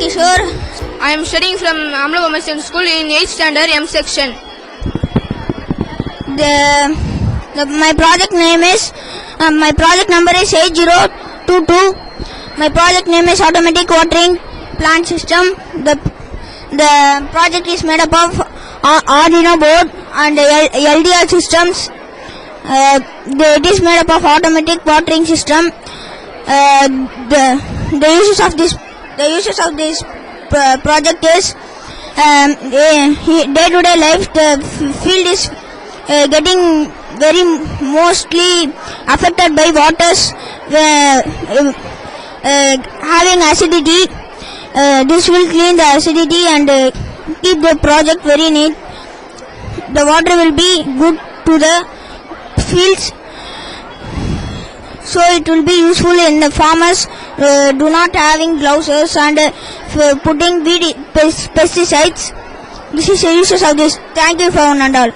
Kishore. I am studying from Amalorpavam school in 8th standard M section. My project number is 8022. My project name is automatic watering plant system. The project is made up of Arduino board and LDR systems. It is made up of automatic watering system. The uses of this project is day-to-day life. The field is getting very mostly affected by waters having acidity. This will clean the acidity and keep the project very neat. The water will be good to the fields, so it will be useful in the farmers do not having gloves and putting pesticides. This is the uses of this. Thank you for one and all.